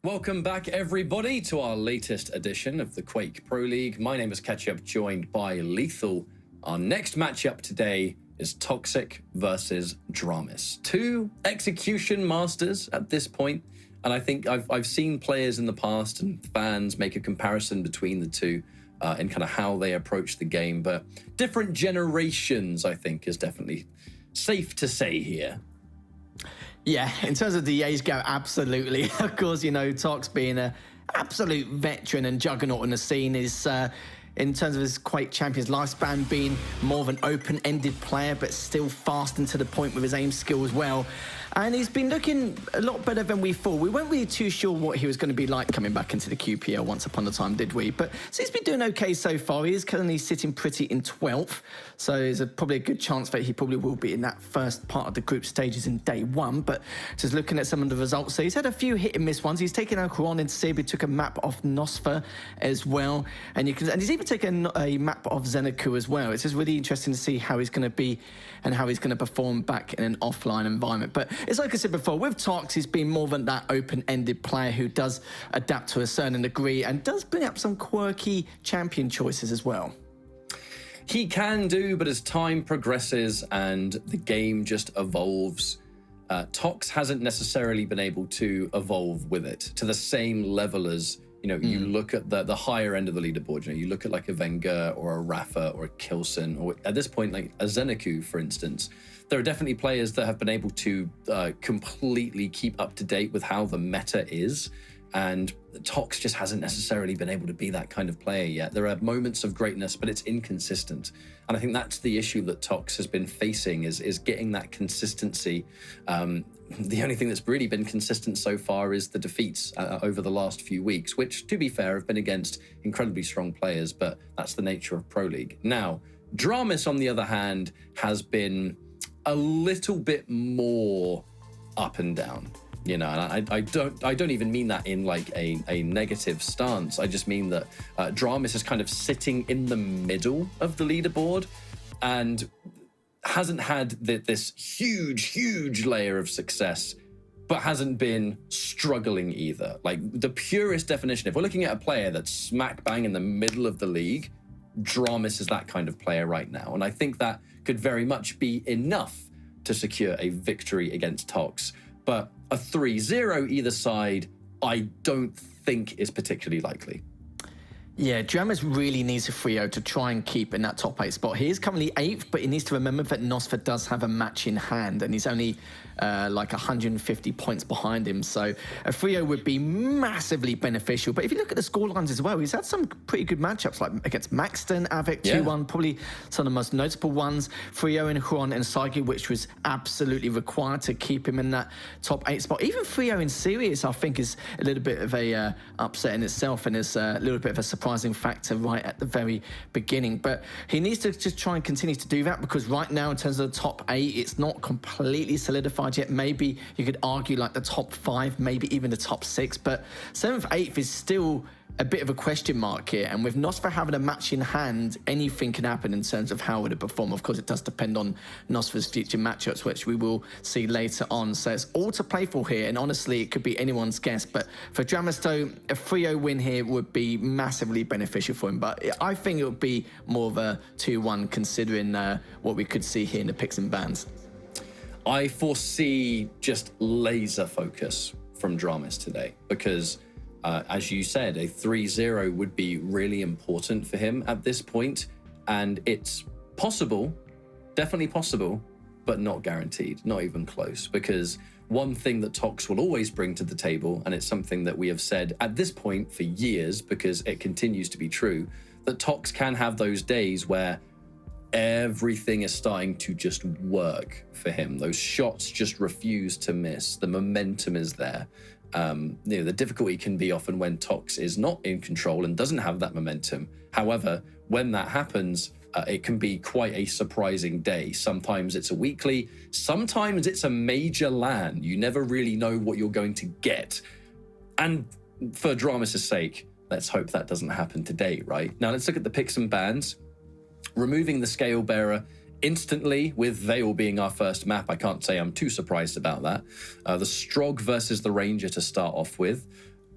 Welcome back, everybody, to our latest edition of the Quake Pro League. My name is Ketchup, joined by Lethal. Our next matchup today is toxjq versus dramiS. Two execution masters at this point, and I think I've seen players in the past and fans make a comparison between the two in kind of how they approach the game, but different generations, I think, is definitely safe to say here. Yeah, in terms of the age gap, absolutely. Of course, you know, Tox being an absolute veteran and juggernaut on the scene is, in terms of his Quake Champions lifespan, being more of an open-ended player, but still fast and to the point with his aim skill as well. And he's been looking a lot better than we thought. We weren't really too sure what he was going to be like coming back into the QPL once upon a time, did we? But so he's been doing okay so far. He is currently sitting pretty in 12th. So there's probably a good chance that he probably will be in that first part of the group stages in day one. But just looking at some of the results, so he's had a few hit and miss ones. He's taken out Quran and Sib. He took a map off Nosfer as well. And he's even taken a map of Zeneku as well. It's just really interesting to see how he's going to be and how he's going to perform back in an offline environment. But it's like I said before, with Tox, he's been more than that open-ended player who does adapt to a certain degree and does bring up some quirky champion choices as well. He can do, but as time progresses and the game just evolves, Tox hasn't necessarily been able to evolve with it to the same level as, you know, you look at the higher end of the leaderboard. You know, you look at like a Wenger or a Rafa or a Kilson, or at this point, like a Zeneku, for instance. There are definitely players that have been able to completely keep up to date with how the meta is. And Tox just hasn't necessarily been able to be that kind of player yet. There are moments of greatness, but it's inconsistent. And I think that's the issue that Tox has been facing is getting that consistency. The only thing that's really been consistent so far is the defeats over the last few weeks, which, to be fair, have been against incredibly strong players, but that's the nature of Pro League. Now, dramiS, on the other hand, has been a little bit more up and down. You know, and I don't even mean that in like a negative stance. I just mean that dramiS is kind of sitting in the middle of the leaderboard and hasn't had this huge layer of success, but hasn't been struggling either. Like the purest definition, if we're looking at a player that's smack bang in the middle of the league, dramiS is that kind of player right now. And I think that could very much be enough to secure a victory against Tox. But a 3-0 either side, I don't think is particularly likely. Yeah, dramiS really needs a 3-0 to try and keep in that top 8 spot. He is currently 8th, but he needs to remember that Nosfer does have a match in hand, and he's only like 150 points behind him. So a 3-0 would be massively beneficial. But if you look at the scorelines as well, he's had some pretty good matchups, like against Maxton, Avik, 2-1, probably some of the most notable ones. 3-0 in Huron and Sagi, which was absolutely required to keep him in that top 8 spot. Even 3-0 in Sirius, I think, is a little bit of a upset in itself, and is a little bit of a surprising factor right at the very beginning. But he needs to just try and continue to do that, because right now, in terms of the top 8, it's not completely solidified yet. Maybe you could argue like the top 5, maybe even the top 6, but 7th, 8th is still a bit of a question mark here. And with Nosfer having a match in hand, anything can happen in terms of how it would perform. Of course, it does depend on Nosfer's future matchups, which we will see later on. So it's all to play for here, and honestly, it could be anyone's guess. But for dramiS, though, a 3-0 win here would be massively beneficial for him. But I think it would be more of a 2-1, considering what we could see here in the picks and bans. I foresee just laser focus from dramiS today, because as you said, a 3-0 would be really important for him at this point, and it's possible, definitely possible, but not guaranteed, not even close. Because one thing that Tox will always bring to the table, and it's something that we have said at this point for years, because it continues to be true, that Tox can have those days where everything is starting to just work for him. Those shots just refuse to miss. The momentum is there. You know, the difficulty can be often when Tox is not in control and doesn't have that momentum. However, when that happens, it can be quite a surprising day. Sometimes it's a weekly, sometimes it's a major LAN. You never really know what you're going to get. And for dramiS' sake, let's hope that doesn't happen today, right? Now let's look at the picks and bans. Removing the Scale Bearer instantly, with Vale being our first map, I can't say I'm too surprised about that. The Strog versus the Ranger to start off with.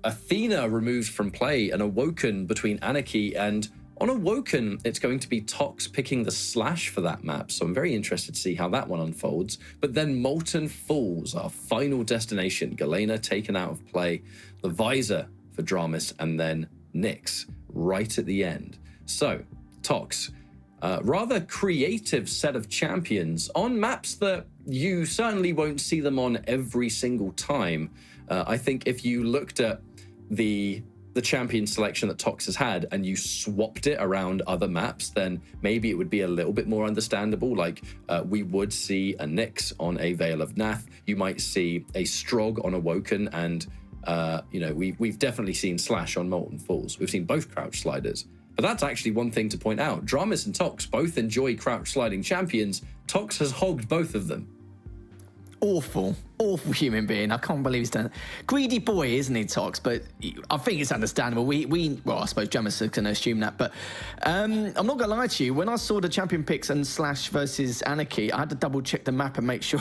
Athena removed from play and Awoken between Anarchy, and on Awoken, it's going to be Tox picking the Slash for that map, so I'm very interested to see how that one unfolds. But then Molten Falls, our final destination, Galena taken out of play, the Visor for dramiS, and then Nyx right at the end. So, Tox, rather creative set of champions on maps that you certainly won't see them on every single time. I think if you looked at the champion selection that Tox has had and you swapped it around other maps, then maybe it would be a little bit more understandable. Like we would see a Nyx on a Vale of Nath. You might see a Strog on Awoken, and you know, we've definitely seen Slash on Molten Falls. We've seen both crouch sliders. But that's actually one thing to point out. dramiS and Tox both enjoy crouch sliding champions. Tox has hogged both of them. Awful human being. I can't believe he's done it. Greedy boy, isn't he, Tox? But I think it's understandable. Well, I suppose dramiS is going to assume that. But I'm not going to lie to you. When I saw the champion picks and Slash versus Anarchy, I had to double check the map and make sure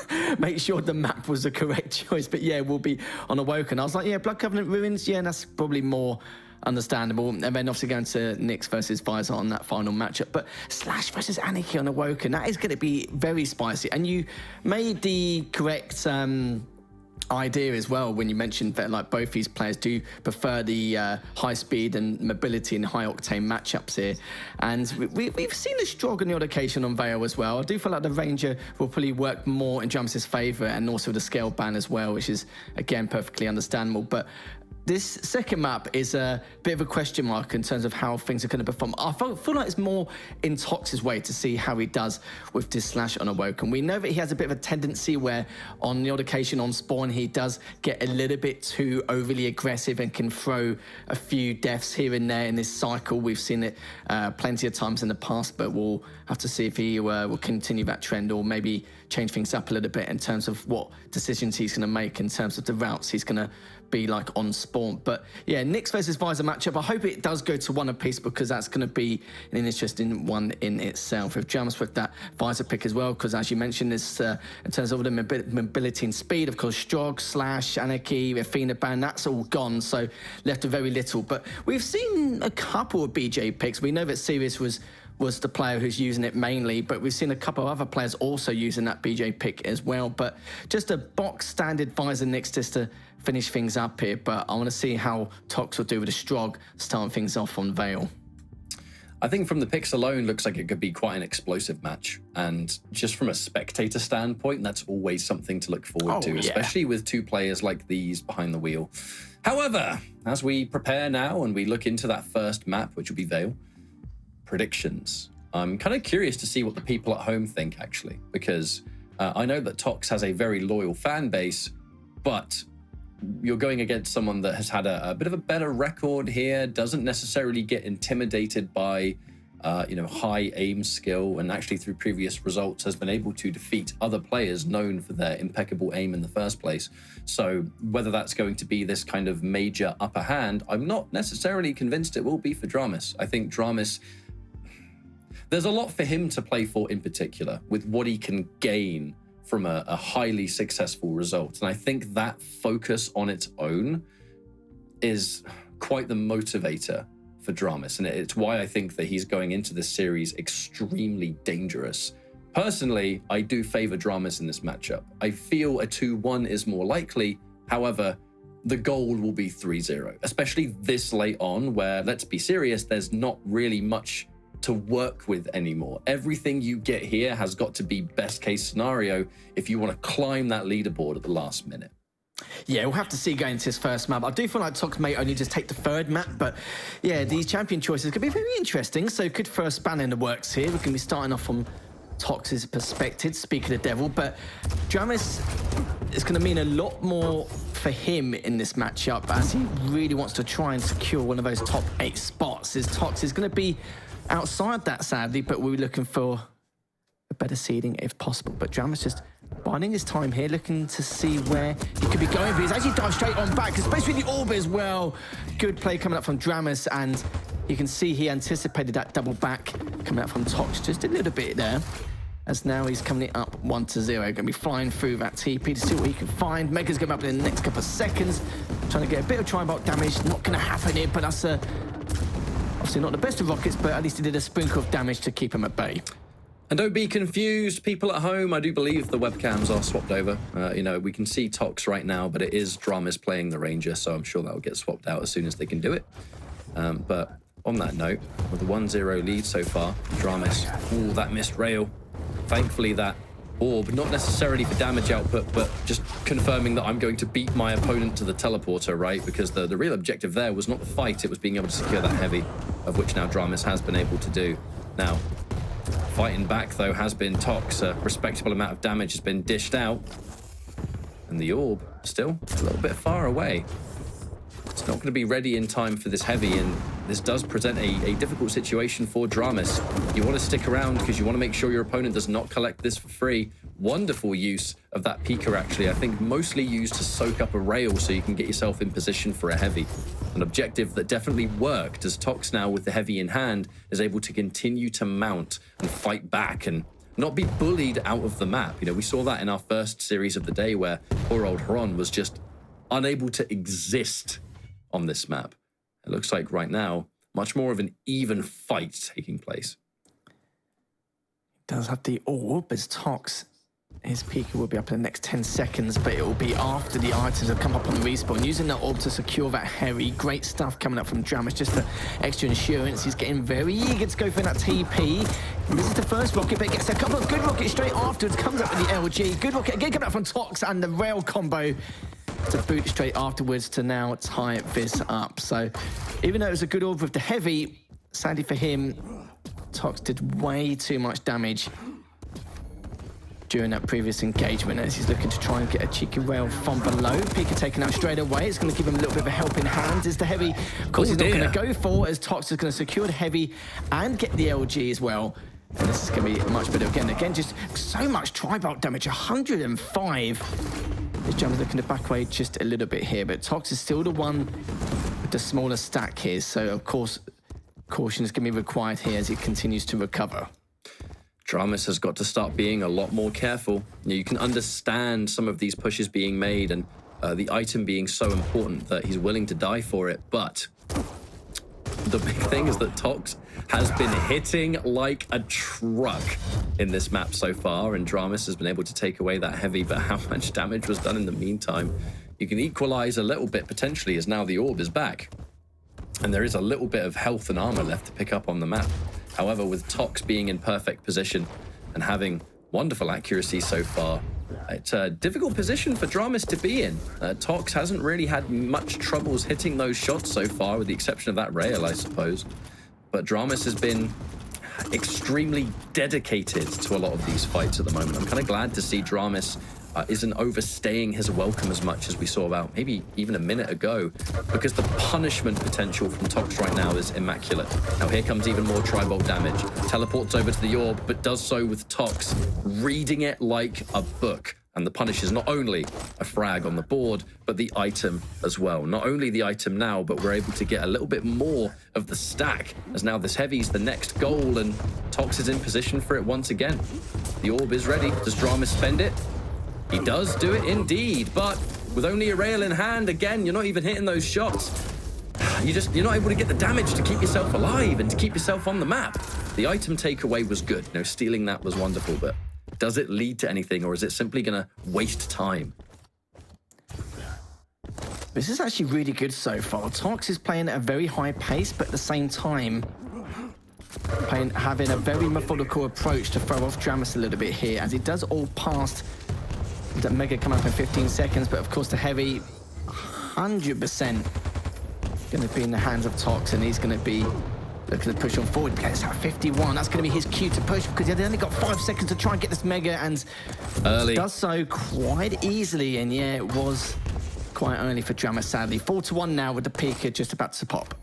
the map was the correct choice. But yeah, we'll be on Awoken. I was like, yeah, Blood Covenant Ruins. Yeah, that's probably more understandable. And then obviously going to Nyx versus Visor on that final matchup. But Slash versus Anarchy on Awoken, that is going to be very spicy. And you made the correct idea as well when you mentioned that like both these players do prefer the high speed and mobility and high octane matchups here. And we've seen the Strog on the odd occasion on Vale as well. I do feel like the Ranger will probably work more in dramiS's favour, and also the scale ban as well, which is again perfectly understandable. But this second map is a bit of a question mark in terms of how things are going to perform. I feel like it's more in Tox's way to see how he does with this Slash on Awoken. We know that he has a bit of a tendency where on the odd occasion on spawn, he does get a little bit too overly aggressive and can throw a few deaths here and there in this cycle. We've seen it plenty of times in the past, but we'll have to see if he will continue that trend or maybe change things up a little bit in terms of what decisions he's going to make in terms of the routes he's going to be like on spawn. But yeah, Nyx versus Visor matchup, I hope it does go to one apiece, because that's going to be an interesting one in itself. With dramiS with that Visor pick as well, because as you mentioned, this in terms of the mobility and speed, of course, Strog, Slash, Anarchy, Athena ban, that's all gone, so left with very little. But we've seen a couple of BJ picks. We know that Sirius was the player who's using it mainly, but we've seen a couple of other players also using that BJ pick as well. But just a box standard Visor Nyx just to finish things up here. But I want to see how Tox will do with a Strog starting things off on Vale. I think from the picks alone, looks like it could be quite an explosive match. And just from a spectator standpoint, that's always something to look forward to, especially with two players like these behind the wheel. However, as we prepare now and we look into that first map, which will be Vale, predictions. I'm kind of curious to see what the people at home think, actually, because I know that Tox has a very loyal fan base, but you're going against someone that has had a bit of a better record here, doesn't necessarily get intimidated by you know, high aim skill, and actually through previous results has been able to defeat other players known for their impeccable aim in the first place. So whether that's going to be this kind of major upper hand, I'm not necessarily convinced it will be for dramiS. I think dramiS, there's a lot for him to play for in particular, with what he can gain from a highly successful result. And I think that focus on its own is quite the motivator for dramiS. And it's why I think that he's going into this series extremely dangerous. Personally, I do favor dramiS in this matchup. I feel a 2-1 is more likely. However, the goal will be 3-0, especially this late on where, let's be serious, there's not really much to work with anymore. Everything you get here has got to be best case scenario if you want to climb that leaderboard at the last minute. Yeah, we'll have to see going into his first map. I do feel like Tox may only just take the third map, but yeah, these champion choices could be very interesting. So could throw a span in the works here. We're going to be starting off from Tox's perspective, speak of the devil, but dramiS is going to mean a lot more for him in this matchup, as he really wants to try and secure one of those top 8 spots. His Tox is going to be outside that, sadly, but we're looking for a better seeding if possible. But dramiS just biding his time here, looking to see where he could be going. But he's actually dived straight on back, especially the orb as well. Good play coming up from dramiS, and you can see he anticipated that double back coming up from Tox just a little bit there. as now he's coming up 1-0. Going to be flying through that TP to see what he can find. Mega's going up in the next couple of seconds, trying to get a bit of tri-bolt damage. Not going to happen here, but that's obviously not the best of rockets, but at least he did a sprinkle of damage to keep him at bay. And don't be confused, people at home. I do believe the webcams are swapped over. You know, we can see Tox right now, but it is dramiS playing the Ranger, so I'm sure that will get swapped out as soon as they can do it. But on that note, with the 1-0 lead so far, dramiS, ooh, that missed rail. Thankfully, that orb, not necessarily for damage output, but just confirming that I'm going to beat my opponent to the teleporter, right? Because the real objective there was not the fight, it was being able to secure that heavy, of which now dramiS has been able to do. Now, fighting back, though, has been Tox. A respectable amount of damage has been dished out. And the orb, still a little bit far away. It's not going to be ready in time for this heavy, and this does present a difficult situation for dramiS. You want to stick around because you want to make sure your opponent does not collect this for free. Wonderful use of that Pika, actually. I think mostly used to soak up a rail so you can get yourself in position for a heavy. An objective that definitely worked, as Tox now, with the heavy in hand, is able to continue to mount and fight back and not be bullied out of the map. You know, we saw that in our first series of the day where poor old Hron was just unable to exist on this map. It looks like right now, much more of an even fight taking place. Does have the orb as Tox. His Pika will be up in the next 10 seconds, but it will be after the items have come up on the respawn. Using that orb to secure that heavy. Great stuff coming up from dramiS, just for extra insurance. He's getting very eager to go for that TP. And this is the first rocket, but gets a couple of good rockets straight afterwards. Comes up with the LG. Good rocket again coming up from Tox, and the rail combo to boot straight afterwards to now tie this up. So even though it was a good orb with the heavy, sadly for him, Tox did way too much damage during that previous engagement as he's looking to try and get a cheeky rail from below. Pika taken out straight away. It's going to give him a little bit of a helping hand. Is the heavy, of course, he's not going to go for, as Tox is going to secure the heavy and get the LG as well. And this is going to be much better again. Again, just so much tri-bolt damage, 105. This dramiS looking to back away just a little bit here, but Tox is still the one with the smaller stack here. So, of course, caution is going to be required here as he continues to recover. dramiS has got to start being a lot more careful. You can understand some of these pushes being made and the item being so important that he's willing to die for it. But the big thing is that Tox has been hitting like a truck in this map so far, and dramiS has been able to take away that heavy, but how much damage was done in the meantime? You can equalize a little bit potentially as now the orb is back. And there is a little bit of health and armor left to pick up on the map. However, with Tox being in perfect position and having wonderful accuracy so far, it's a difficult position for dramiS to be in. Tox hasn't really had much troubles hitting those shots so far, with the exception of that rail, I suppose. But dramiS has been extremely dedicated to a lot of these fights at the moment. I'm kind of glad to see dramiS isn't overstaying his welcome as much as we saw about maybe even a minute ago, because the punishment potential from Tox right now is immaculate. Now here comes even more tri-bolt damage. Teleports over to the orb, but does so with Tox reading it like a book. And the punish is not only a frag on the board, but the item as well. Not only the item now, but we're able to get a little bit more of the stack, as now this heavy's the next goal, and Tox is in position for it once again. The orb is ready. Does dramiS spend it? He does do it indeed, but with only a rail in hand, again, you're not even hitting those shots. You're not able to get the damage to keep yourself alive and to keep yourself on the map. The item takeaway was good. You know, stealing that was wonderful, but does it lead to anything, or is it simply going to waste time? This is actually really good so far. Tox is playing at a very high pace, but at the same time, having a very methodical approach to throw off dramiS a little bit here, as he does all past that Mega come up in 15 seconds, but of course the heavy 100% going to be in the hands of Tox, and he's going to be looking to push on forward. Gets at 51. That's going to be his cue to push, because he only got 5 seconds to try and get this Mega, and early does so quite easily. And yeah, it was quite early for dramiS, sadly. 4-1 now with the Pika just about to pop.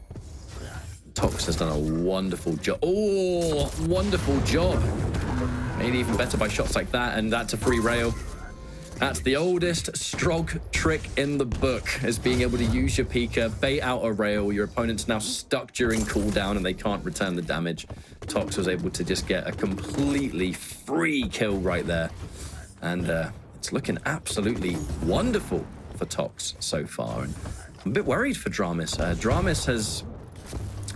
Tox has done a wonderful job. Oh, wonderful job. Made even better by shots like that, and that's a free rail. That's the oldest Strog trick in the book, is being able to use your Pika, bait out a rail. Your opponent's now stuck during cooldown and they can't return the damage. Tox was able to just get a completely free kill right there. And it's looking absolutely wonderful for Tox so far. And I'm a bit worried for dramiS. dramiS has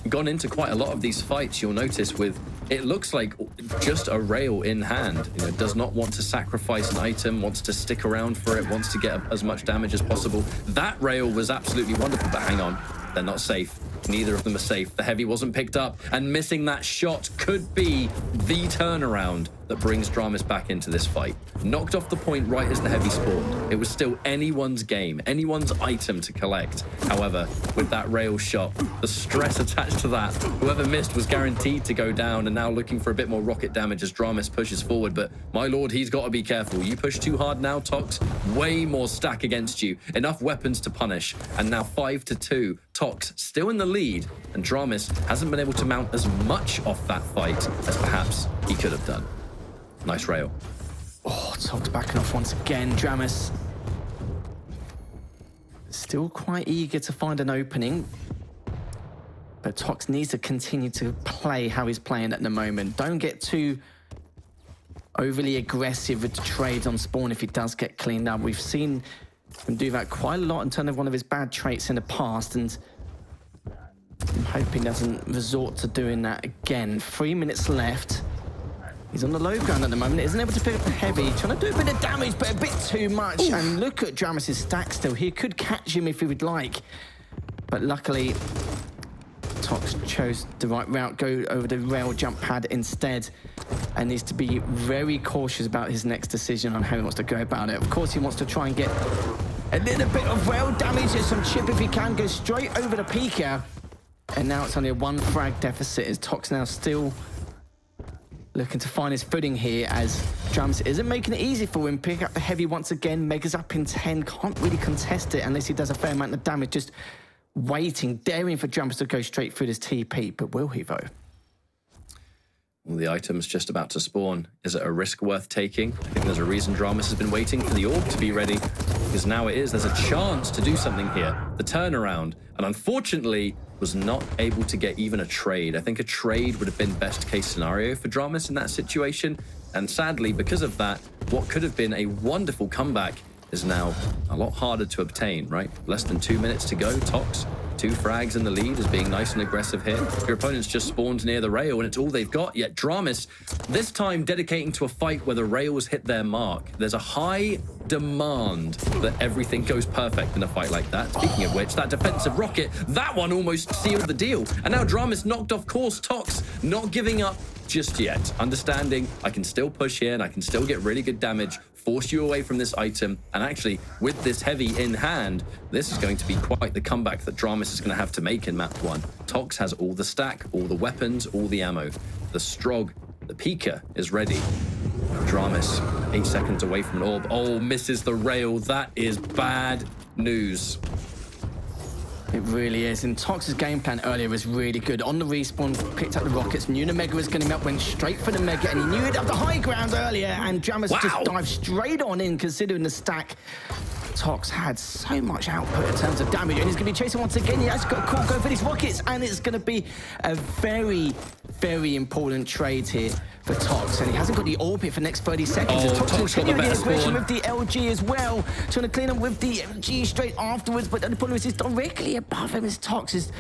gone into quite a lot of these fights, you'll notice, with it looks like just a rail in hand. You know, does not want to sacrifice an item, wants to stick around for it, wants to get as much damage as possible. That rail was absolutely wonderful, but hang on, they're not safe. Neither of them are safe. The heavy wasn't picked up, and missing that shot could be the turnaround that brings dramiS back into this fight. Knocked off the point right as the heavy spawned. It was still anyone's game, anyone's item to collect. However, with that rail shot, the stress attached to that, whoever missed was guaranteed to go down, and now looking for a bit more rocket damage as dramiS pushes forward. But my lord, he's got to be careful. You push too hard now, Tox, way more stack against you. Enough weapons to punish, and now 5-2. Tox still in the lead, and dramiS hasn't been able to mount as much off that fight as perhaps he could have done. Nice rail. Oh, Tox backing off once again. dramiS still quite eager to find an opening, but Tox needs to continue to play how he's playing at the moment. Don't get too overly aggressive with trades on spawn if he does get cleaned up. We've seen him do that quite a lot in terms of one of his bad traits in the past, and I'm hoping he doesn't resort to doing that again. 3 minutes left. He's on the low ground at the moment, isn't able to pick up the heavy, trying to do a bit of damage, but a bit too much. Oof. And look at dramiS's stack still. He could catch him if he would like, but luckily Tox chose the right route, go over the rail jump pad instead, and needs to be very cautious about his next decision on how he wants to go about it. Of course, he wants to try and get a little bit of rail damage and some chip if he can, go straight over the peaker. And now it's only a 1 frag deficit, as Tox now still looking to find his footing here, as dramiS isn't making it easy for him. Pick up the heavy once again, Mega's up in 10, can't really contest it unless he does a fair amount of damage, just waiting, daring for dramiS to go straight through this TP, but will he though? Well, the item's just about to spawn. Is it a risk worth taking? I think there's a reason dramiS has been waiting for the orb to be ready, because now it is. There's a chance to do something here. The turnaround, and unfortunately was not able to get even a trade. I think a trade would have been best case scenario for dramiS in that situation. And sadly, because of that, what could have been a wonderful comeback is now a lot harder to obtain, right? Less than 2 minutes to go. Tox, 2 frags in the lead, is being nice and aggressive here. Your opponent's just spawned near the rail and it's all they've got, yet dramiS, this time dedicating to a fight where the rails hit their mark. There's a high demand that everything goes perfect in a fight like that. Speaking of which, that defensive rocket, that one almost sealed the deal. And now dramiS knocked off course. Tox not giving up just yet. Understanding I can still push here and I can still get really good damage, force you away from this item, and actually with this heavy in hand, this is going to be quite the comeback that dramiS is going to have to make in map 1. Tox has all the stack, all the weapons, all the ammo. The Strog, the Pika is ready. dramiS 8 seconds away from an orb. Oh, misses the rail. That is bad news. It really is. And Tox's game plan earlier was really good. On the respawn, picked up the rockets, knew the Mega was going to melt, went straight for the Mega, and he knew he'd have the high ground earlier, and dramiS just dived straight on in, considering the stack. Tox had so much output in terms of damage, and he's going to be chasing once again. He has got a cool go for these rockets, and it's going to be a very, very important trade here for Tox, and he hasn't got the orbit for the next 30 seconds. Oh, Tox got the better aggression spawn with the LG as well, trying to clean up with the MG straight afterwards, but the problem is he's directly above him as Tox is...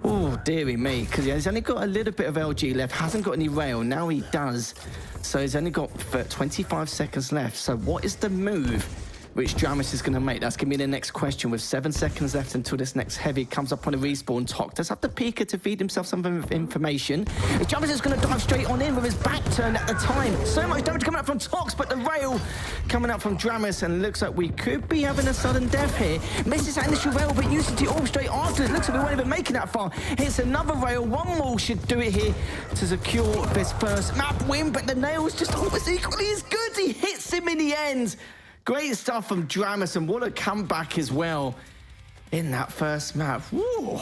Oh, dearie me, because he's only got a little bit of LG left, hasn't got any rail, now he does. So he's only got 25 seconds left. So what is the move which dramiS is going to make? That's going to be the next question, with 7 seconds left until this next heavy comes up on a respawn. Tox does have the Pika to feed himself some information. dramiS is going to dive straight on in with his back turned at the time. So much damage coming up from Tox, but the rail coming up from dramiS, and it looks like we could be having a sudden death here. Misses that initial rail, but uses the orb straight after. It looks like we won't even make it that far. Hits another rail. One more should do it here to secure this first map win, but the nails just almost equally as good. He hits him in the end. Great stuff from dramiS, and what a comeback as well in that first map. Woo!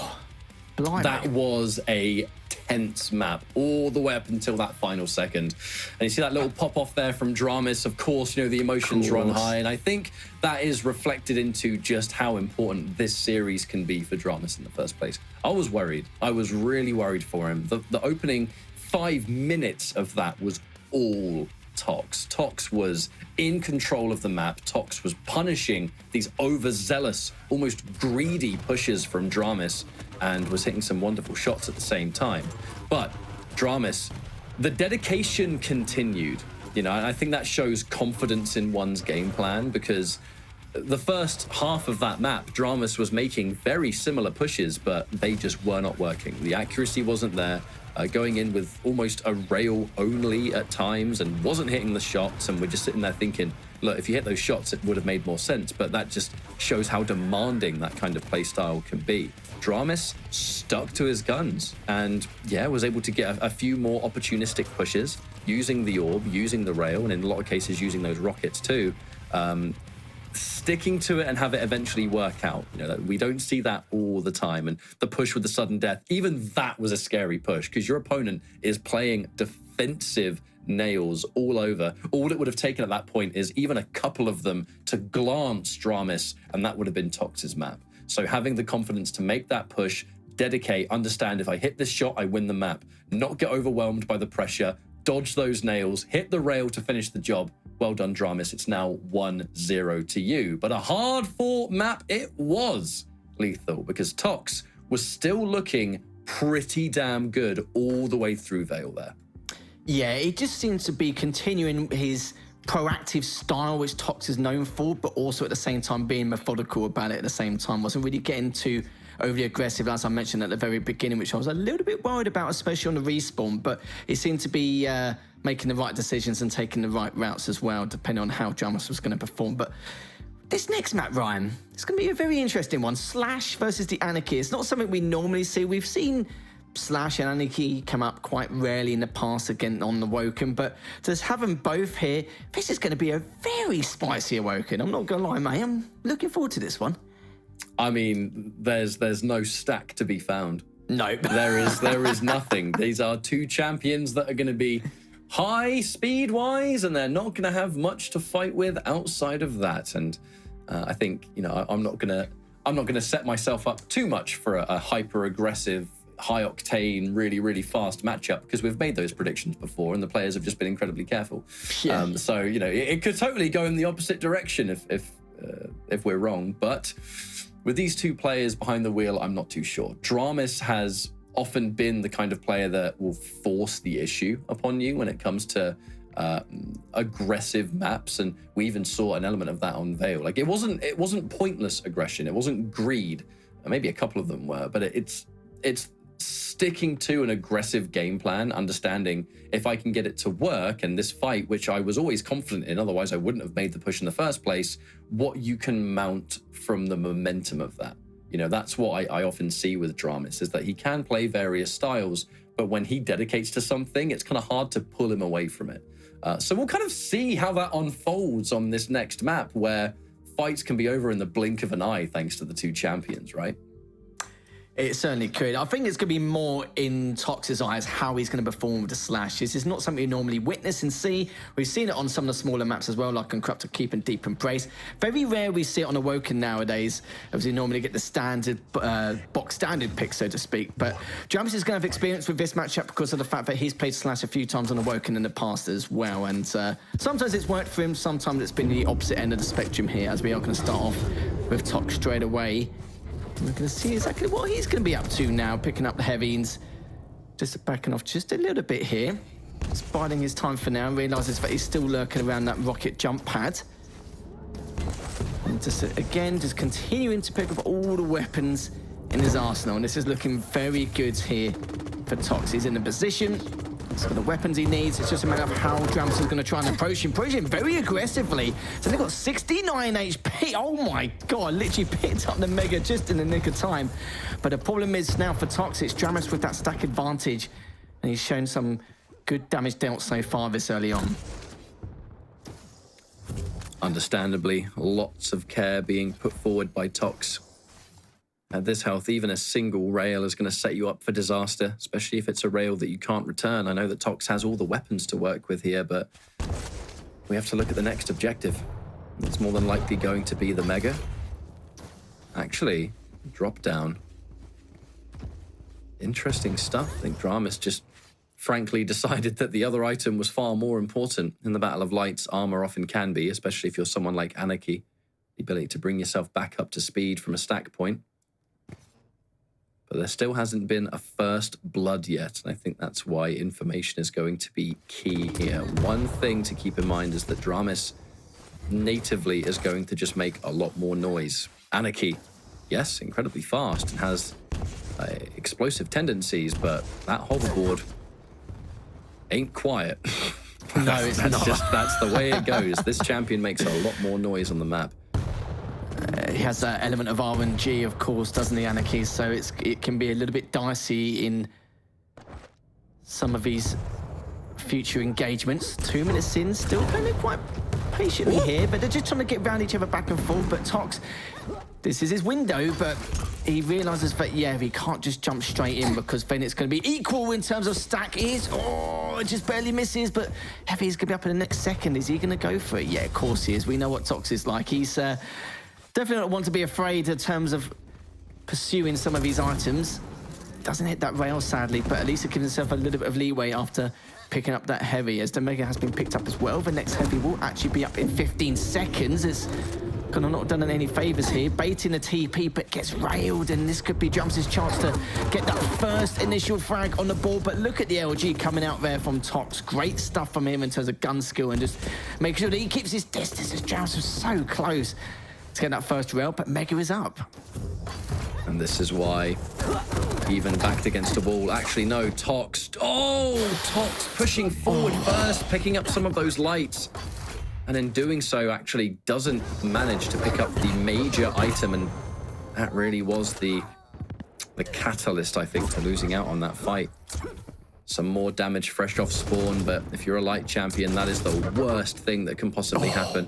Blimey. That was a tense map all the way up until that final second. And you see that little pop off there from dramiS. Of course, you know, the emotions run high, and I think that is reflected into just how important this series can be for dramiS in the first place. I was worried. I was really worried for him. The opening 5 minutes of that was all Tox. Tox was in control of the map. Tox was punishing these overzealous, almost greedy pushes from dramiS, and was hitting some wonderful shots at the same time. But dramiS, the dedication continued. You know, and I think that shows confidence in one's game plan, because the first half of that map, dramiS was making very similar pushes, but they just were not working. The accuracy wasn't there. Going in with almost a rail only at times and wasn't hitting the shots, and we're just sitting there thinking, look, if you hit those shots, it would have made more sense, but that just shows how demanding that kind of play style can be. dramiS stuck to his guns and, yeah, was able to get a few more opportunistic pushes, using the orb, using the rail, and in a lot of cases using those rockets too. Sticking to it and have it eventually work out. You know, we don't see that all the time. And the push with the sudden death, even that was a scary push, because your opponent is playing defensive nails all over. All it would have taken at that point is even a couple of them to glance dramiS, and that would have been Tox's map. So having the confidence to make that push, dedicate, understand if I hit this shot, I win the map, not get overwhelmed by the pressure, dodge those nails, hit the rail to finish the job. Well done, dramiS. It's now 1-0 to you. But a hard-fought map it was, Lethal, because Tox was still looking pretty damn good all the way through Vale there. Yeah, it just seems to be continuing his proactive style, which Tox is known for, but also at the same time being methodical about it at the same time. Wasn't really getting too overly aggressive, as I mentioned at the very beginning, which I was a little bit worried about, especially on the respawn, but he seemed to be making the right decisions and taking the right routes as well, depending on how dramiS was going to perform. But this next map, Ryan, it's going to be a very interesting one. Slash versus the Anarchy. It's not something we normally see. We've seen Slash and Anarchy come up quite rarely in the past again on the Awoken, but to have them both here, this is going to be a very spicy Awoken. I'm not going to lie, mate. I'm looking forward to this one. I mean, there's no stack to be found. No. there is nothing. These are two champions that are going to be high speed-wise, and they're not going to have much to fight with outside of that. And I think, you know, I'm not gonna set myself up too much for a hyper-aggressive, high-octane, really, really fast matchup, because we've made those predictions before, and the players have just been incredibly careful. Yeah. So, you know, it could totally go in the opposite direction if we're wrong, but with these two players behind the wheel, I'm not too sure. dramiS has often been the kind of player that will force the issue upon you when it comes to aggressive maps, and we even saw an element of that on Vale. Like, it wasn't pointless aggression, it wasn't greed. Maybe a couple of them were, but it's sticking to an aggressive game plan, understanding if I can get it to work, and this fight, which I was always confident in, otherwise I wouldn't have made the push in the first place, what you can mount from the momentum of that. You know, that's what I often see with dramiS, is that he can play various styles, but when he dedicates to something, it's kind of hard to pull him away from it. So we'll kind of see how that unfolds on this next map, where fights can be over in the blink of an eye thanks to the two champions, right? It certainly could. I think it's going to be more in Tox's eyes how he's going to perform with the Slash. This is not something you normally witness and see. We've seen it on some of the smaller maps as well, like on Corrupted Keep and Deep Embrace. Very rare we see it on Awoken nowadays, as we normally get the standard, box standard pick, so to speak. But dramiS is going to have experience with this matchup because of the fact that he's played Slash a few times on Awoken in the past as well. And sometimes it's worked for him, sometimes it's been the opposite end of the spectrum here, as we are going to start off with Tox straight away. We're going to see exactly what he's going to be up to now, picking up the heavies. Just backing off just a little bit here. Just biding his time for now, realises that he's still lurking around that rocket jump pad. And just, again, just continuing to pick up all the weapons in his arsenal. And this is looking very good here for Tox. He's in the position. He's got the weapons he needs. It's just a matter of how dramiS is going to try and approach him very aggressively. So they've got 69 HP. Oh my God, literally picked up the Mega just in the nick of time. But the problem is now for Tox, it's dramiS with that stack advantage. And he's shown some good damage dealt so far this early on. Understandably, lots of care being put forward by Tox. At this health, even a single rail is going to set you up for disaster, especially if it's a rail that you can't return. I know that Tox has all the weapons to work with here, but we have to look at the next objective. It's more than likely going to be the Mega. Actually, drop down. Interesting stuff. I think dramiS just frankly decided that the other item was far more important. In the Battle of Lights, armor often can be, especially if you're someone like Anarchy. The ability to bring yourself back up to speed from a stack point. But there still hasn't been a first blood yet, and I think that's why information is going to be key here. One thing to keep in mind is that dramiS natively is going to just make a lot more noise. Anarchy, yes, incredibly fast and has explosive tendencies, but that hoverboard ain't quiet. No, it's not. That's the way it goes. This champion makes a lot more noise on the map. He has that element of RNG, of course, doesn't he, Anarchy? So it can be a little bit dicey in some of these future engagements. 2 minutes in, still playing quite patiently here, but they're just trying to get around each other back and forth. But Tox, this is his window, but he realizes that, yeah, he can't just jump straight in because then it's going to be equal in terms of stack. It just barely misses, but Heavy's going to be up in the next second. Is he going to go for it? Yeah, of course he is. We know what Tox is like. He's definitely not one to be afraid in terms of pursuing some of these items. Doesn't hit that rail, sadly, but at least it gives himself a little bit of leeway after picking up that Heavy. As the Mega has been picked up as well, the next Heavy will actually be up in 15 seconds. It's kind of not done any favours here. Baiting the TP, but gets railed, and this could be dramiS' chance to get that first initial frag on the board. But look at the LG coming out there from Tox. Great stuff from him in terms of gun skill and just making sure that he keeps his distance, as dramiS was so close to get that first rail, but Mega is up. And this is why, even backed against a wall, actually no, Tox. Oh, Tox pushing forward first, picking up some of those lights. And in doing so, actually doesn't manage to pick up the major item. And that really was the catalyst, I think, to losing out on that fight. Some more damage fresh off spawn, but if you're a light champion, that is the worst thing that can possibly happen.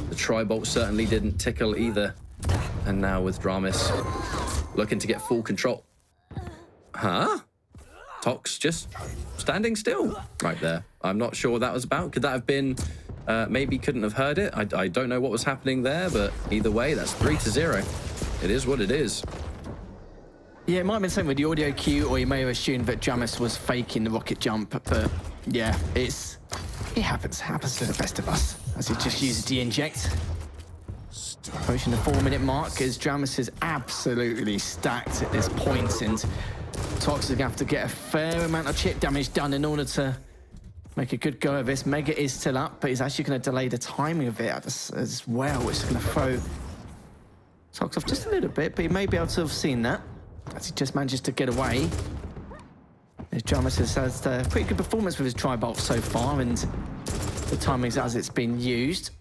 The Tri-Bolt certainly didn't tickle either. And now with dramiS looking to get full control. Huh? Tox just standing still right there. I'm not sure what that was about. Could that have been, maybe couldn't have heard it? I don't know what was happening there, but either way, that's 3-0. It is what it is. Yeah, it might have been something with the audio cue, or you may have assumed that dramiS was faking the rocket jump, but yeah, it happens to the best of us, as he just uses the inject. Approaching the 4-minute mark, as dramiS is absolutely stacked at this point, and Tox is going to have to get a fair amount of chip damage done in order to make a good go of this. Mega is still up, but he's actually going to delay the timing of it as well, which is going to throw Tox off just a little bit, but he may be able to have seen that, as he just manages to get away. As dramiS has had a pretty good performance with his Tri-Bolt so far, and the timing's as it's been used.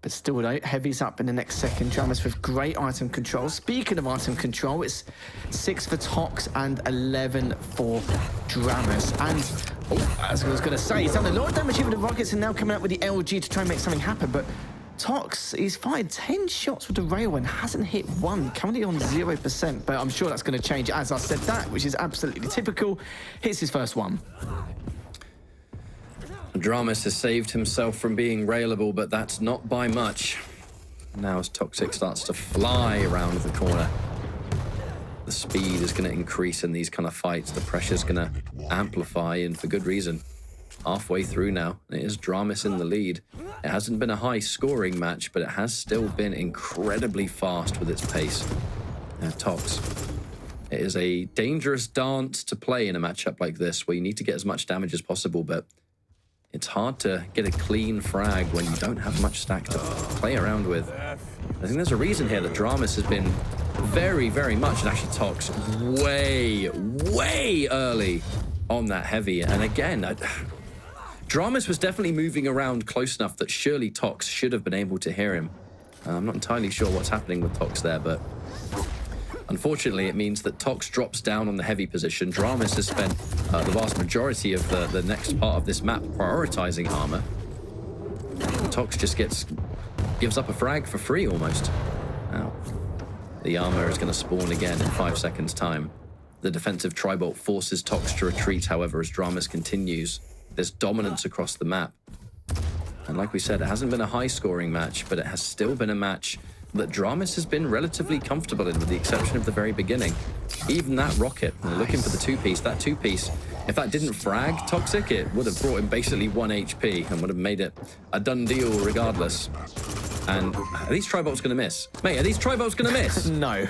But still, though, Heavy's up in the next second. dramiS with great item control. Speaking of item control, it's 6 for Tox and 11 for dramiS. And, as I was going to say, he's done a lot of damage here with the rockets and now coming out with the LG to try and make something happen. But Tox, he's fired 10 shots with the rail and hasn't hit one, currently on 0%. But I'm sure that's going to change as I said that, which is absolutely typical. Hits his first one. dramiS has saved himself from being railable, but that's not by much. Now as Toxic starts to fly around the corner, the speed is going to increase in these kind of fights. The pressure's going to amplify, and for good reason. Halfway through now, it is dramiS in the lead. It hasn't been a high-scoring match, but it has still been incredibly fast with its pace. Now Tox, it is a dangerous dance to play in a matchup like this, where you need to get as much damage as possible, but it's hard to get a clean frag when you don't have much stack to play around with. I think there's a reason here that dramiS has been very, very much, and actually Tox way, way early on that Heavy. And again, dramiS was definitely moving around close enough that surely Tox should have been able to hear him. I'm not entirely sure what's happening with Tox there, but unfortunately, it means that Tox drops down on the Heavy position. dramiS has spent the vast majority of the next part of this map prioritizing armor. And Tox just gives up a frag for free almost. Now, the armor is going to spawn again in 5 seconds' time. The defensive Tri-Bolt forces Tox to retreat, however, as dramiS continues. There's dominance across the map. And like we said, it hasn't been a high-scoring match, but it has still been a match that dramiS has been relatively comfortable in, with the exception of the very beginning. Even that rocket, looking for the two-piece, that two-piece If that didn't frag toxjq, it would have brought him basically 1 HP and would have made it a done deal regardless. And are these tri-bolts going to miss? Mate, are these tri-bolts going to miss? No.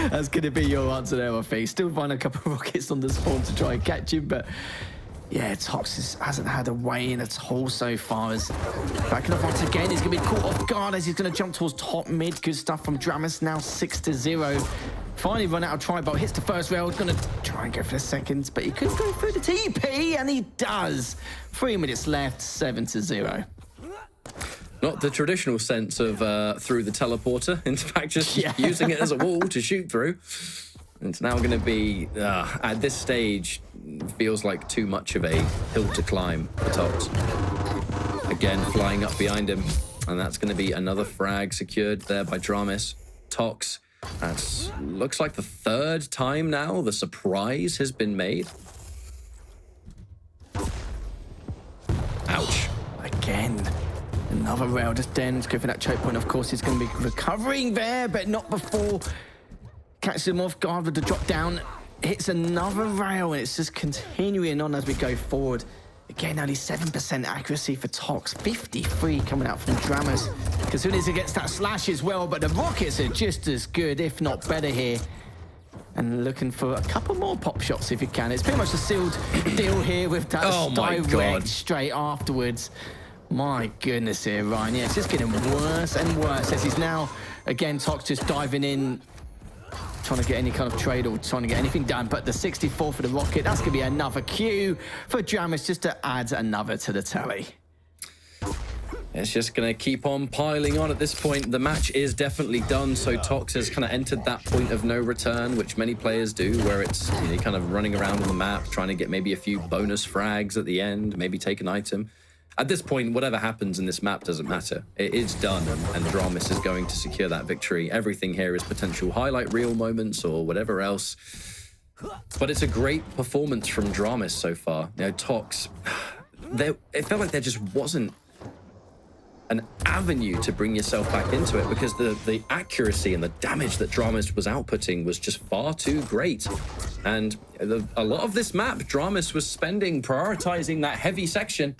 That's going to be your answer there, I think. Still find a couple of rockets on the spawn to try and catch him, but yeah, Tox hasn't had a way in at all so far. As backing up once again, he's going to be caught off guard as he's going to jump towards top mid. Good stuff from dramiS, now 6-0. Finally run out of tri-bolt, hits the first rail, going to try and go for the seconds, but he could go through the TP, and he does. 3 minutes left, 7-0. Not the traditional sense of through the teleporter. In fact, just using it as a wall to shoot through. It's now going to be, at this stage, feels like too much of a hill to climb for Tox. Again, flying up behind him. And that's going to be another frag secured there by dramiS. Tox, that looks like the 3rd time now the surprise has been made. Ouch. Again. Another rail just dens, go for that choke point. Of course, he's going to be recovering there, but not before. Catches him off guard with the drop down. Hits another rail, and it's just continuing on as we go forward. Again, only 7% accuracy for Tox. 53 coming out from dramiS. As soon as he gets that slash as well, but the rockets are just as good, if not better here. And looking for a couple more pop shots if you can. It's pretty much a sealed deal here with that direct straight afterwards. My goodness here, Ryan. Yeah, it's just getting worse and worse as he's now, again, Tox just diving in, trying to get any kind of trade or trying to get anything done. But the 64 for the rocket, that's going to be another Q for dramiS just to add another to the tally. It's just going to keep on piling on at this point. The match is definitely done, so Tox has kind of entered that point of no return, which many players do, where it's, you know, kind of running around on the map, trying to get maybe a few bonus frags at the end, maybe take an item. At this point, whatever happens in this map doesn't matter. It is done, and dramiS is going to secure that victory. Everything here is potential highlight reel moments or whatever else. But it's a great performance from dramiS so far. You know, Tox, it felt like there just wasn't an avenue to bring yourself back into it because the accuracy and the damage that dramiS was outputting was just far too great. And a lot of this map, dramiS was prioritizing that heavy section.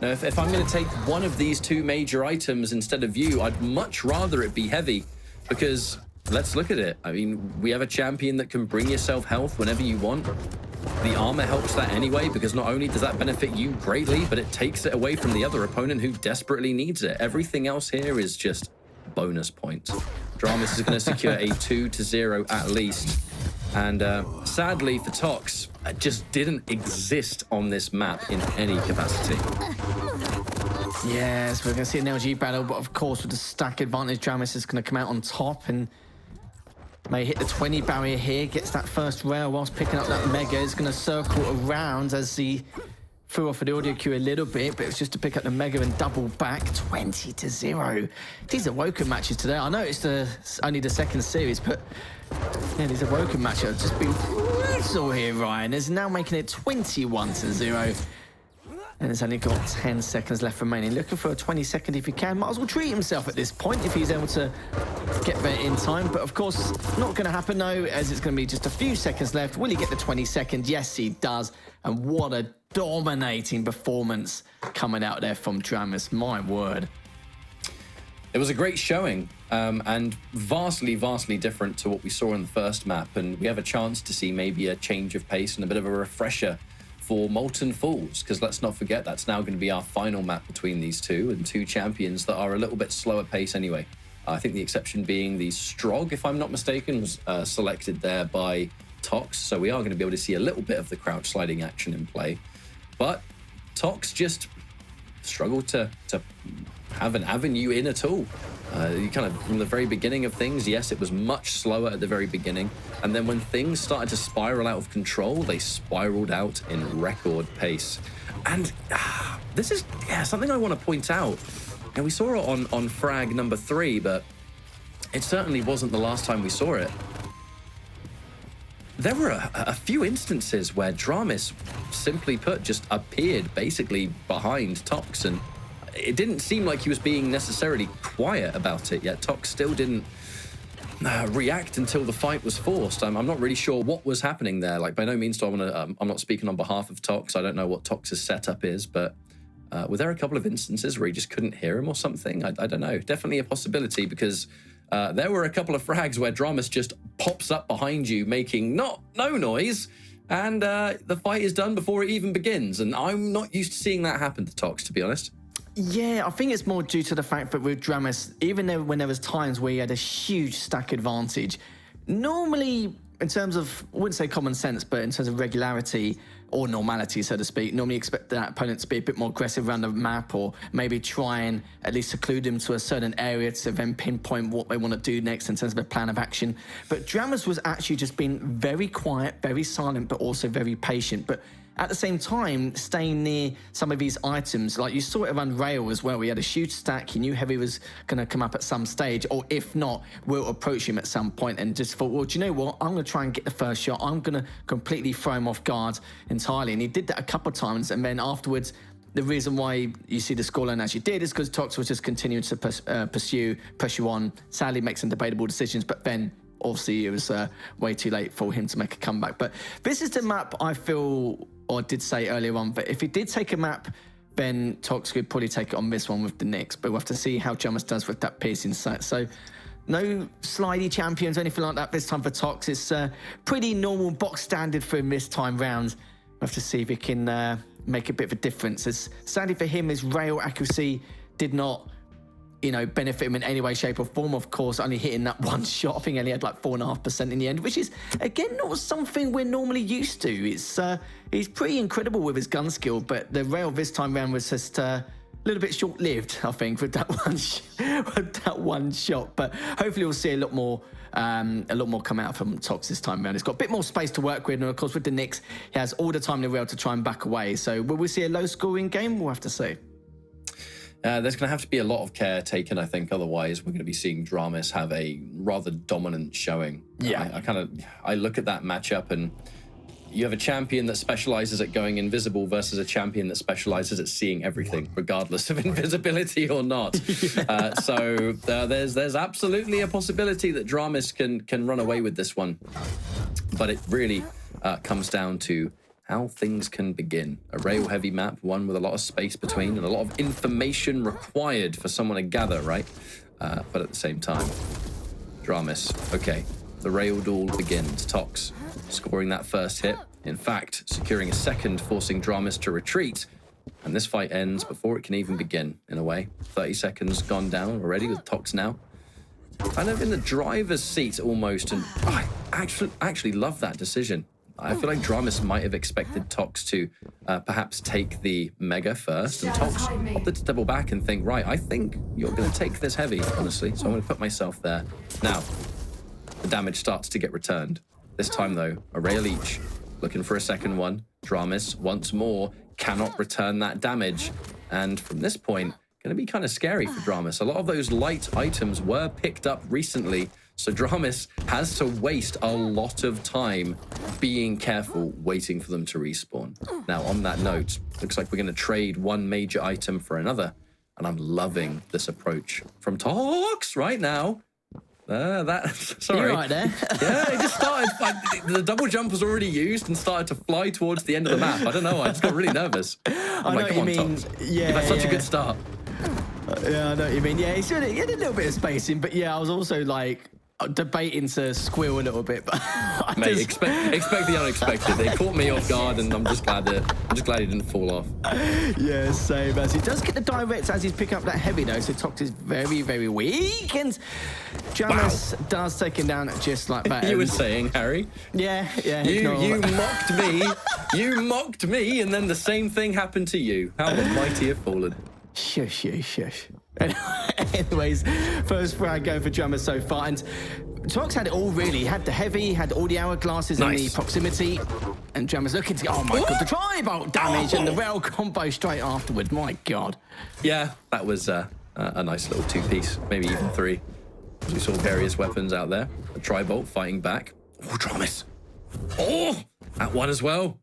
Now, if I'm going to take one of these 2 major items instead of you, I'd much rather it be heavy because let's look at it. I mean, we have a champion that can bring yourself health whenever you want. The armor helps that anyway because not only does that benefit you greatly, but it takes it away from the other opponent who desperately needs it. Everything else here is just bonus points. dramiS is going to secure a 2-0 at least. And sadly for Tox, it just didn't exist on this map in any capacity. Yes, we're going to see an LG battle, but of course with the stack advantage, dramiS is going to come out on top and may hit the 20 barrier here, gets that first rail whilst picking up that mega. It's going to circle around as he threw off the audio queue a little bit, but it was just to pick up the mega and double back. 20-0. These Awoken matches today, I know it's only the 2nd series, but yeah, these Awoken matches have just been brutal here, Ryan. It's now making it 21-0. And it's only got 10 seconds left remaining. Looking for a 22nd if he can. Might as well treat himself at this point if he's able to get there in time. But of course, not going to happen though, as it's going to be just a few seconds left. Will he get the 22nd? Yes, he does. And what a dominating performance coming out there from dramiS. My word. It was a great showing and vastly, vastly different to what we saw in the first map. And we have a chance to see maybe a change of pace and a bit of a refresher for Molten Falls, because let's not forget that's now going to be our final map between these two and 2 champions that are a little bit slower pace anyway. I think the exception being the Strog, if I'm not mistaken, was selected there by Tox, so we are going to be able to see a little bit of the crouch sliding action in play. But Tox just struggled to have an avenue in at all. You kind of, from the very beginning of things, yes, it was much slower at the very beginning. And then when things started to spiral out of control, they spiraled out in record pace. And this is something I want to point out. And we saw it on frag number 3, but it certainly wasn't the last time we saw it. There were a few instances where dramiS, simply put, just appeared basically behind Tox, and it didn't seem like he was being necessarily quiet about it, yet Tox still didn't react until the fight was forced. I'm not really sure what was happening there. Like, by no means do I want to, I'm not speaking on behalf of Tox. I don't know what Tox's setup is, but were there a couple of instances where he just couldn't hear him or something? I don't know. Definitely a possibility, because there were a couple of frags where dramiS just pops up behind you making no noise, and the fight is done before it even begins. And I'm not used to seeing that happen to Tox, to be honest. Yeah, I think it's more due to the fact that with dramiS, even though when there was times where he had a huge stack advantage, normally in terms of, I wouldn't say common sense, but in terms of regularity or normality, so to speak, normally expect that opponent to be a bit more aggressive around the map, or maybe try and at least seclude them to a certain area to then pinpoint what they want to do next in terms of a plan of action. But dramiS was actually just being very quiet, very silent, but also very patient. But at the same time, staying near some of these items, like you saw it around Rail as well. We had a huge stack. He knew Heavy was going to come up at some stage, or if not, we'll approach him at some point, and just thought, well, do you know what? I'm going to try and get the first shot. I'm going to completely throw him off guard entirely. And he did that a couple of times. And then afterwards, the reason why you see the scoreline as you did is because Tox was just continuing to pursue, pressure on, sadly make some debatable decisions, but then obviously it was way too late for him to make a comeback. But this is the map I feel, or did say earlier on, but if he did take a map, then Tox could probably take it on this one with the Nyx. But we'll have to see how dramiS does with that piercing sight. So no slidey champions or anything like that this time for Tox. It's pretty normal box standard for him this time round. We'll have to see if he can make a bit of a difference. As sadly for him, his rail accuracy did not, you know, benefit him in any way, shape or form. Of course, only hitting that one shot. I think he only had like 4.5% in the end, which is, again, not something we're normally used to. It's he's pretty incredible with his gun skill, but the rail this time round was just a little bit short-lived, I think, with that one shot. But hopefully we'll see a lot more come out from Tox this time around. He's got a bit more space to work with, and of course with the Nyx, he has all the time in the rail to try and back away. So will we see a low-scoring game? We'll have to see. There's going to have to be a lot of care taken, I think. Otherwise, we're going to be seeing dramiS have a rather dominant showing. Yeah. I look at that matchup, and you have a champion that specializes at going invisible versus a champion that specializes at seeing everything, regardless of invisibility or not. So there's absolutely a possibility that dramiS can run away with this one. But it really comes down to how things can begin. A rail-heavy map, one with a lot of space between and a lot of information required for someone to gather, right? But at the same time, dramiS, okay, the rail duel begins. Tox scoring that first hit. In fact, securing a second, forcing dramiS to retreat. And this fight ends before it can even begin, in a way. 30 seconds gone down already with Tox now. Kind of in the driver's seat almost, and I actually love that decision. I feel like dramiS might have expected Tox to perhaps take the Mega first, and Tox opted to double back and think, right, I think you're going to take this heavy, honestly, so I'm going to put myself there. Now, the damage starts to get returned. This time, though, a rail each, looking for a second one. dramiS, once more, cannot return that damage, and from this point, going to be kind of scary for dramiS. A lot of those light items were picked up recently, so dramiS has to waste a lot of time being careful, waiting for them to respawn. Now, on that note, looks like we're going to trade one major item for another, and I'm loving this approach from Tox right now. Sorry. You're right there. Yeah, it just started, the double jump was already used and started to fly towards the end of the map. I don't know, I just got really nervous. I'm like, come on, Tox. Yeah, you've had such a good start. Yeah, I know what you mean. Yeah, he had a little bit of spacing, but yeah, I was also like debating to squeal a little bit. But mate, expect the unexpected. They caught me off guard, and I'm just glad he didn't fall off. Yeah, same as he does get the direct as he's picking up that heavy though. So Tox is very, very weak, and dramiS does take him down just like that. You were saying, Harry? Yeah. You mocked me. You mocked me, and then the same thing happened to you. How the mighty have fallen. Shush. Anyways, first frag going for dramiS so far, and Tox had it all really. He had the heavy, had all the hourglasses and the proximity, and dramiS looking to, oh my god, the tri-bolt damage and the rail combo straight afterwards. My god. Yeah, that was a nice little two-piece, maybe even three. We saw various weapons out there. A tri-bolt fighting back. Oh, dramiS. Oh, that one as well.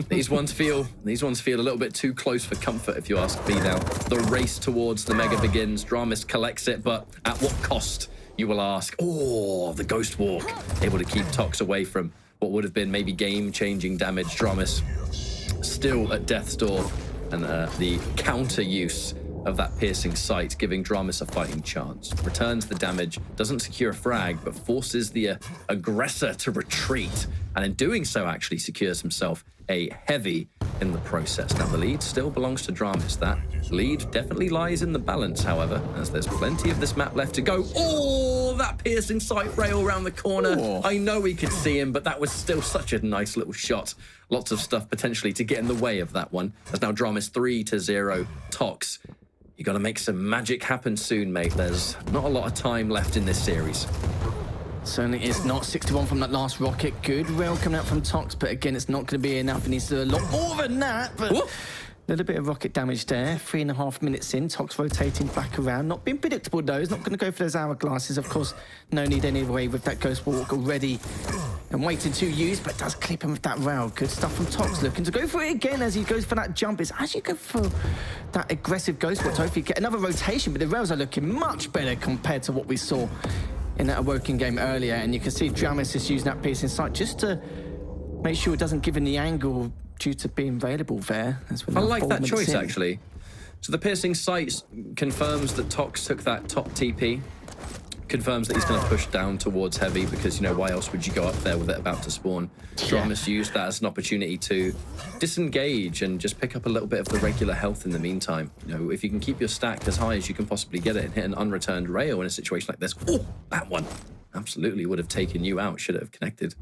These ones feel a little bit too close for comfort, if you ask me now. The race towards the Mega begins. dramiS collects it, but at what cost? You will ask, oh, the Ghost Walk, able to keep Tox away from what would have been maybe game-changing damage. dramiS still at death's door, and the counter use of that piercing sight, giving dramiS a fighting chance. Returns the damage, doesn't secure a frag, but forces the aggressor to retreat, and in doing so actually secures himself a heavy in the process. Now the lead still belongs to dramiS. That lead definitely lies in the balance, however, as there's plenty of this map left to go. Oh, that piercing sight rail around the corner. Oh. I know we could see him, but that was still such a nice little shot. Lots of stuff potentially to get in the way of that one. As now dramiS 3-0. Tox, you got to make some magic happen soon, mate. There's not a lot of time left in this series. Certainly is not. 61 from that last rocket. Good rail coming out from Tox, but again, it's not going to be enough. It needs to do a lot more than that. But a little bit of rocket damage there. 3.5 minutes in. Tox rotating back around. Not being predictable, though. He's not going to go for those hourglasses. Of course, no need anyway with that Ghost Walk already and waiting to use, but does clip him with that rail. Good stuff from Tox. Looking to go for it again as he goes for that jump. It's actually go for that aggressive Ghost Walk to hopefully get another rotation, but the rails are looking much better compared to what we saw in that Awoken game earlier, and you can see dramiS is using that piercing sight just to make sure it doesn't give him the angle due to being available there. I like that choice, actually. So the piercing sight confirms that Tox took that top TP, confirms that he's going to push down towards heavy because, you know, why else would you go up there with it about to spawn? dramiS used that as an opportunity to disengage and just pick up a little bit of the regular health in the meantime. You know, if you can keep your stack as high as you can possibly get it and hit an unreturned rail in a situation like this, oh, that one absolutely would have taken you out, should it have connected.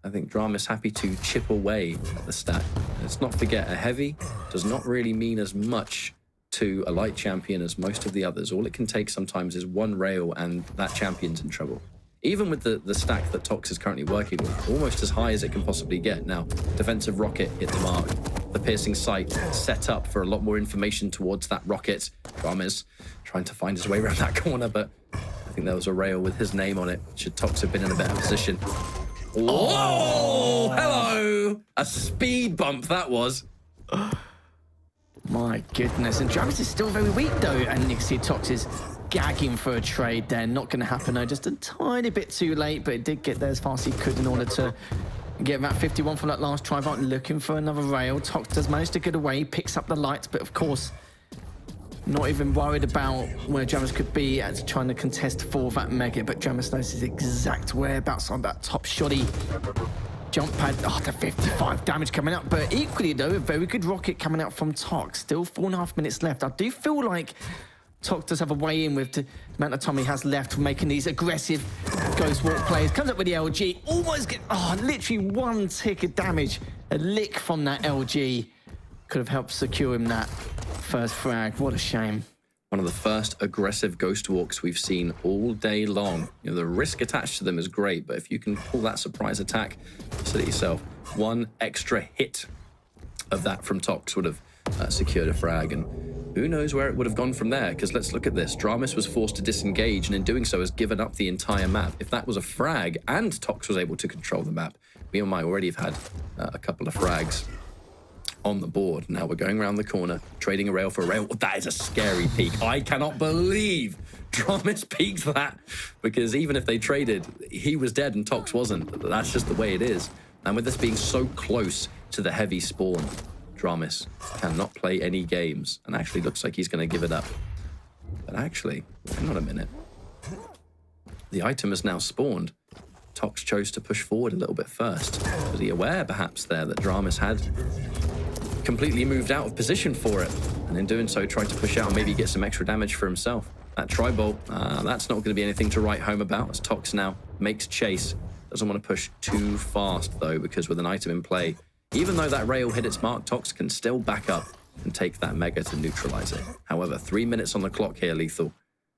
I think dramiS happy to chip away at the stack. Let's not forget, a heavy does not really mean as much to a light champion as most of the others. All it can take sometimes is one rail and that champion's in trouble. Even with the stack that Tox is currently working with, almost as high as it can possibly get. Now, defensive rocket hit the mark. The piercing sight set up for a lot more information towards that rocket. dramiS trying to find his way around that corner, but I think there was a rail with his name on it. Should Tox have been in a better position. Oh, hello! A speed bump that was. My goodness, and dramiS is still very weak though, and you can see Tox is gagging for a trade there. Not going to happen though, just a tiny bit too late, but it did get there as fast as he could in order to get that 51 from that last try. Looking for another rail. Tox does manage to get away, picks up the lights, but of course, not even worried about where dramiS could be as trying to contest for that mega, but dramiS knows his exact whereabouts on that top shoddy jump pad. Oh, the 55 damage coming up, but equally though, a very good rocket coming out from Tox. Still 4.5 minutes left. I do feel like Tox does have a way in with the amount of time he has left for making these aggressive Ghost Walk plays. Comes up with the LG, almost get, literally one tick of damage. A lick from that LG could have helped secure him that first frag. What a shame. One of the first aggressive Ghost Walks we've seen all day long. You know, the risk attached to them is great, but if you can pull that surprise attack, you said it yourself, one extra hit of that from Tox would have secured a frag, and who knows where it would have gone from there, because let's look at this. dramiS was forced to disengage, and in doing so has given up the entire map. If that was a frag and Tox was able to control the map, we might already have had a couple of frags on the board. Now we're going around the corner, trading a rail for a rail. Oh, that is a scary peak. I cannot believe dramiS peaked that, because even if they traded, he was dead and Tox wasn't. That's just the way it is. And with this being so close to the heavy spawn, dramiS cannot play any games, and actually looks like he's going to give it up. But actually, hang on a minute. The item has now spawned. Tox chose to push forward a little bit first. Was he aware, perhaps, there that dramiS had completely moved out of position for it, and in doing so tried to push out and maybe get some extra damage for himself? That tri-bolt, that's not going to be anything to write home about, as Tox now makes chase. Doesn't want to push too fast though, because with an item in play, even though that rail hit its mark, Tox can still back up and take that mega to neutralize it. However, 3 minutes on the clock here, Lethal.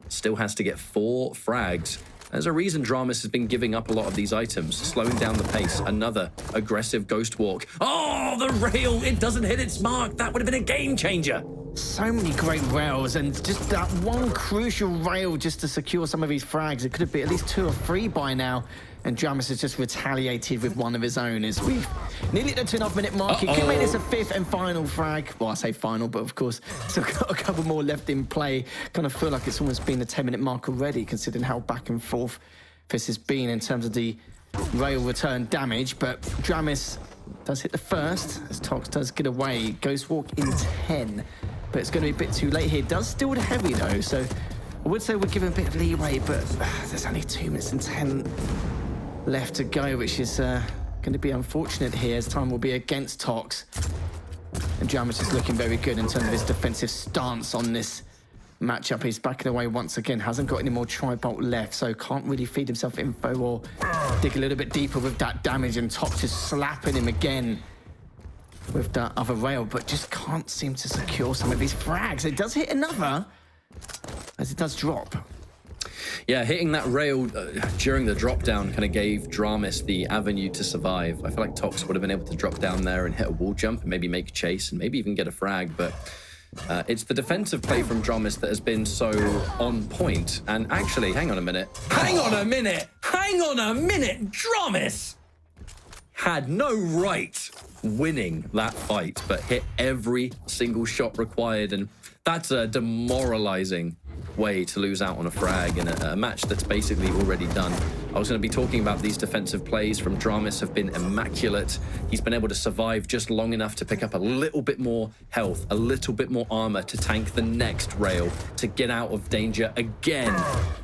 Still has to get 4 frags. There's a reason dramiS has been giving up a lot of these items, slowing down the pace. Another aggressive Ghost Walk. Oh, the rail, it doesn't hit its mark. That would have been a game changer. So many great rails, and just that one crucial rail just to secure some of these frags. It could have been at least 2 or 3 by now. And dramiS has just retaliated with one of his own as we've nearly at the 2.5 minute mark. He could make this a 5th and final frag. Well, I say final, but of course, still got a couple more left in play. Kind of feel like it's almost been the 10-minute mark already, considering how back and forth this has been in terms of the rail return damage. But dramiS does hit the first, as Tox does get away. Ghost Walk in 10, but it's going to be a bit too late here. Does still the heavy, though, so I would say we're giving a bit of leeway, but there's only 2 minutes and 10 left to go, which is going to be unfortunate here, as time will be against Tox. And dramiS is looking very good in terms of his defensive stance on this matchup. He's backing away once again, hasn't got any more tri-bolt left, so can't really feed himself info or dig a little bit deeper with that damage, and Tox is slapping him again with that other rail, but just can't seem to secure some of these frags. It does hit another, as it does drop. Yeah, hitting that rail during the drop down kind of gave dramiS the avenue to survive. I feel like Tox would have been able to drop down there and hit a wall jump and maybe make a chase and maybe even get a frag, but it's the defensive play from dramiS that has been so on point. And actually, hang on a minute, dramiS had no right winning that fight, but hit every single shot required, and that's a demoralizing way to lose out on a frag in a match that's basically already done. I was going to be talking about these defensive plays from dramiS have been immaculate. He's been able to survive just long enough to pick up a little bit more health, a little bit more armor to tank the next rail, to get out of danger again.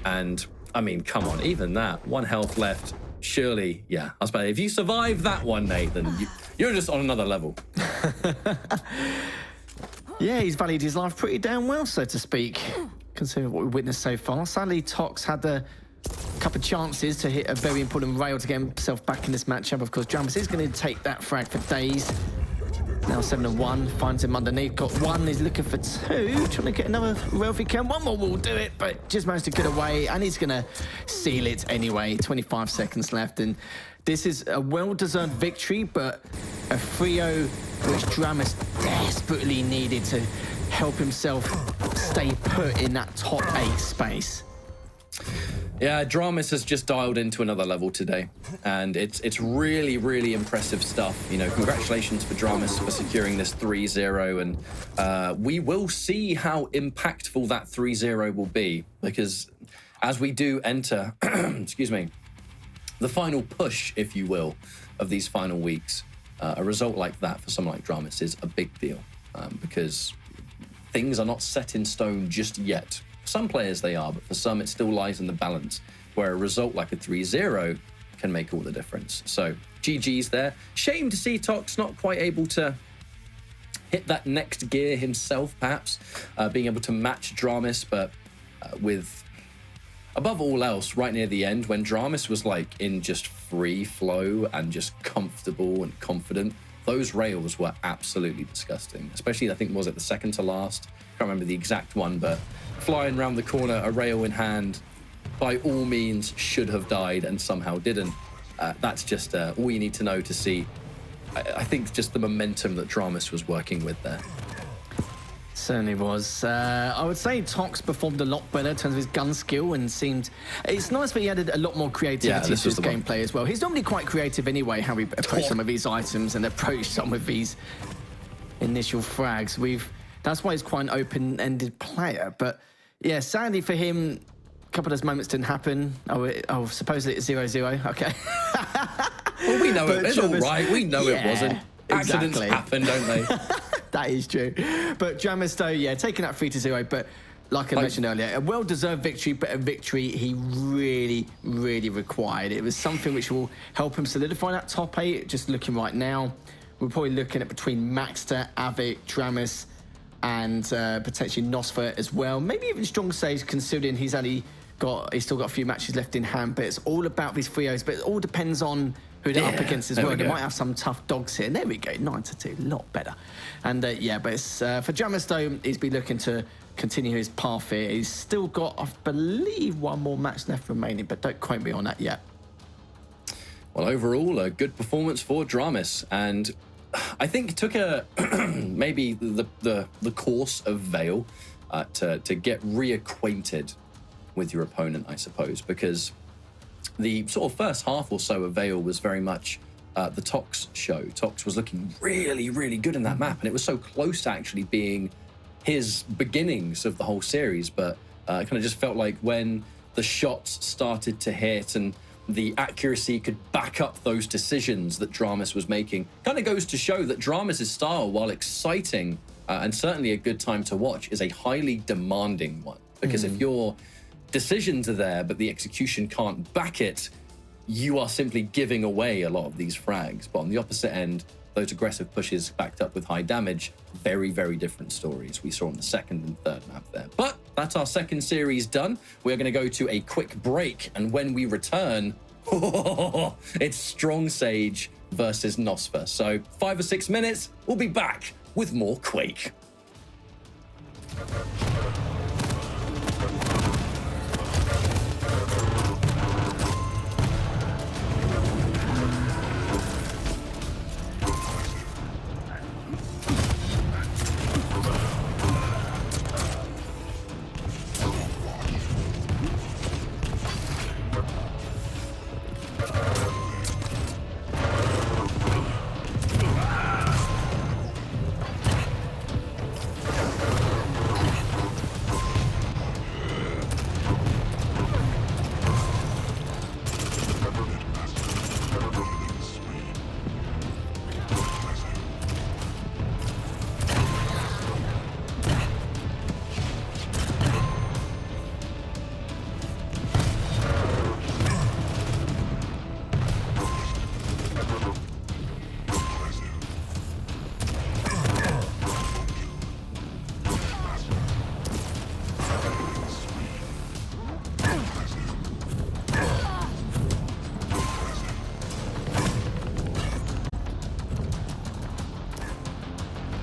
And I mean, come on, even that, 1 health left. Surely, yeah, I suppose if you survive that one, Nathan, you're just on another level. Yeah, he's valued his life pretty damn well, so to speak, considering what we've witnessed so far. Sadly, Tox had a couple of chances to hit a very important rail to get himself back in this matchup. Of course, dramiS is going to take that frag for days. Now 7-1, finds him underneath. Got 1, he's looking for 2. Trying to get another rail if he can. 1 more will do it, but just managed to get away, and he's going to seal it anyway. 25 seconds left, and this is a well-deserved victory, but a 3-0 which dramiS desperately needed to help himself stay put in that top 8 space. Yeah, dramiS has just dialed into another level today, and it's really, really impressive stuff. You know, congratulations for dramiS for securing this 3-0, and we will see how impactful that 3-0 will be, because as we do enter, excuse me, the final push, if you will, of these final weeks, a result like that for someone like dramiS is a big deal, because things are not set in stone just yet. For some players they are, but for some it still lies in the balance, where a result like a 3-0 can make all the difference. So GG's there. Shame to see Tox not quite able to hit that next gear himself, perhaps, being able to match dramiS, but with, above all else, right near the end, when dramiS was like in just free flow and just comfortable and confident, those rails were absolutely disgusting. Especially, I think, was it the second to last? Can't remember the exact one, but flying around the corner, a rail in hand, by all means should have died and somehow didn't. That's just all you need to know to see, I think, just the momentum that dramiS was working with there. Certainly was. I would say Tox performed a lot better in terms of his gun skill, and seemed... It's nice that he added a lot more creativity to his gameplay as well. He's normally quite creative anyway, how he approached some of these items and approached some of these initial frags. That's why he's quite an open-ended player. But yeah, sadly for him, a couple of those moments didn't happen. Oh, supposedly it's 0-0. Okay. Well, we know it. It's all right. We know it wasn't. Accidents Exactly. happen, don't they? That is true. But dramiS, though, yeah, taking that 3-0. But like I mentioned earlier, a well-deserved victory, but a victory he really, really required. It was something which will help him solidify that top 8. Just looking right now, we're probably looking at between Maxter, Avik, dramiS, and potentially nosfer as well. Maybe even Strong Sage, considering he's still got a few matches left in hand. But it's all about these 3-0s. But it all depends on who they're up against as well. They might have some tough dogs here. And there we go, 9-2, a lot better. And yeah, but it's, for dramiS, though, he's been looking to continue his path here. He's still got, I believe, 1 more match left remaining, but don't quote me on that yet. Well, overall, a good performance for dramiS. And I think it took a maybe the course of Vale to get reacquainted with your opponent, I suppose, because the sort of first half or so of Vale was very much the Tox show. Tox was looking really, really good in that map, and it was so close to actually being his beginnings of the whole series, but it kind of just felt like when the shots started to hit and the accuracy could back up those decisions that dramiS was making, kind of goes to show that dramiS' style, while exciting and certainly a good time to watch, is a highly demanding one. Because if your decisions are there, but the execution can't back it, you are simply giving away a lot of these frags. But on the opposite end, those aggressive pushes backed up with high damage, very, very different stories we saw on the second and third map there. But that's our second series done. We're going to go to a quick break, and when we return, it's Strong Sage versus Nosfer. So 5 or 6 minutes, we'll be back with more Quake.